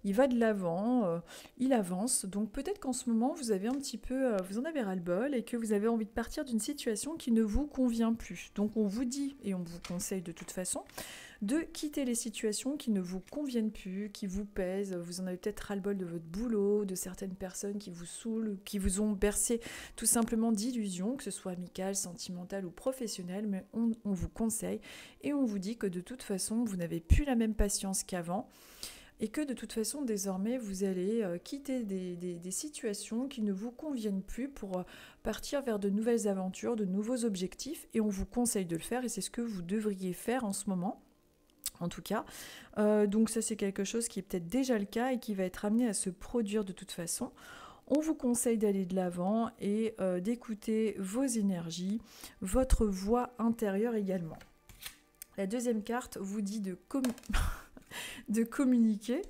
Il va de l'avant, il avance. Donc, peut-être qu'en ce moment, vous avez un petit peu, vous en avez ras-le-bol et que vous avez envie de partir d'une situation qui ne vous convient plus. Donc, on vous dit, et on vous conseille de toute façon, de quitter les situations qui ne vous conviennent plus, qui vous pèsent. Vous en avez peut-être ras-le-bol de votre boulot, de certaines personnes qui vous saoulent, qui vous ont bercé tout simplement d'illusions, que ce soit amicales, sentimentales ou professionnelles, mais on vous conseille et on vous dit que de toute façon, vous n'avez plus la même patience qu'avant et que de toute façon, désormais, vous allez quitter des situations qui ne vous conviennent plus pour partir vers de nouvelles aventures, de nouveaux objectifs, et on vous conseille de le faire et c'est ce que vous devriez faire en ce moment. En tout cas, donc ça c'est quelque chose qui est peut-être déjà le cas et qui va être amené à se produire de toute façon. On vous conseille d'aller de l'avant et d'écouter vos énergies, votre voix intérieure également. La deuxième carte vous dit de communiquer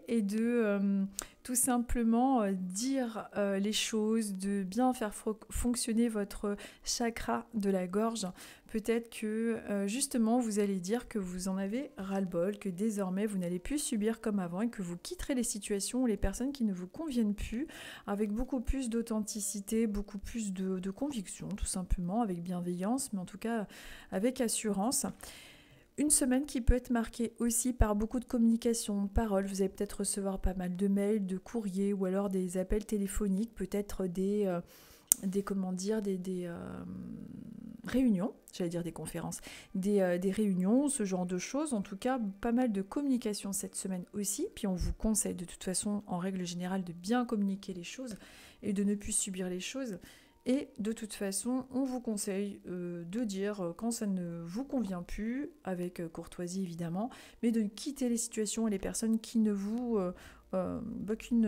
et de tout simplement dire les choses, de bien faire fonctionner votre chakra de la gorge. Peut-être que justement vous allez dire que vous en avez ras-le-bol, que désormais vous n'allez plus subir comme avant et que vous quitterez les situations ou les personnes qui ne vous conviennent plus avec beaucoup plus d'authenticité, beaucoup plus de conviction tout simplement, avec bienveillance, mais en tout cas avec assurance. Une semaine qui peut être marquée aussi par beaucoup de communication, de paroles. Vous allez peut-être recevoir pas mal de mails, de courriers ou alors des appels téléphoniques, peut-être des réunions, j'allais dire des conférences, des réunions, ce genre de choses. En tout cas, pas mal de communication cette semaine aussi. Puis on vous conseille de toute façon, en règle générale, de bien communiquer les choses et de ne plus subir les choses. Et de toute façon, on vous conseille de dire quand ça ne vous convient plus, avec courtoisie évidemment, mais de quitter les situations et les personnes qui ne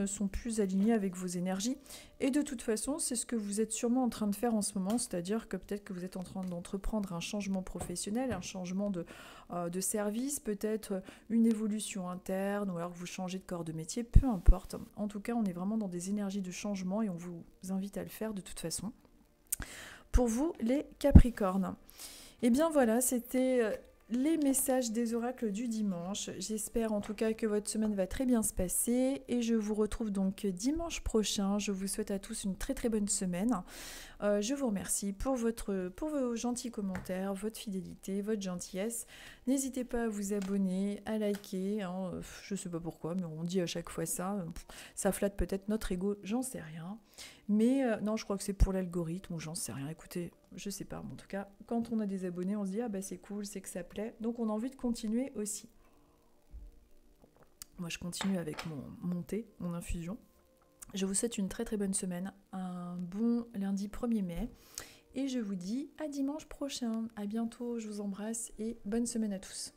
sont plus alignées avec vos énergies. Et de toute façon, c'est ce que vous êtes sûrement en train de faire en ce moment, c'est-à-dire que peut-être que vous êtes en train d'entreprendre un changement professionnel, un changement de service, peut-être une évolution interne, ou alors que vous changez de corps de métier, peu importe. En tout cas, on est vraiment dans des énergies de changement et on vous invite à le faire de toute façon. Pour vous, les Capricornes. Et bien voilà, c'était les messages des oracles du dimanche. J'espère en tout cas que votre semaine va très bien se passer et je vous retrouve donc dimanche prochain. Je vous souhaite à tous une très très bonne semaine. Je vous remercie pour vos gentils commentaires, votre fidélité, votre gentillesse. N'hésitez pas à vous abonner, à liker. Je ne sais pas pourquoi, mais on dit à chaque fois ça. Ça flatte peut-être notre ego, j'en sais rien. Mais non, je crois que c'est pour l'algorithme ou j'en sais rien. Écoutez, je sais pas. Mais en tout cas, quand on a des abonnés, on se dit ah bah c'est cool, c'est que ça plaît. Donc on a envie de continuer aussi. Moi, je continue avec mon thé, mon infusion. Je vous souhaite une très très bonne semaine, un bon lundi 1er mai. Et je vous dis à dimanche prochain. À bientôt, je vous embrasse et bonne semaine à tous.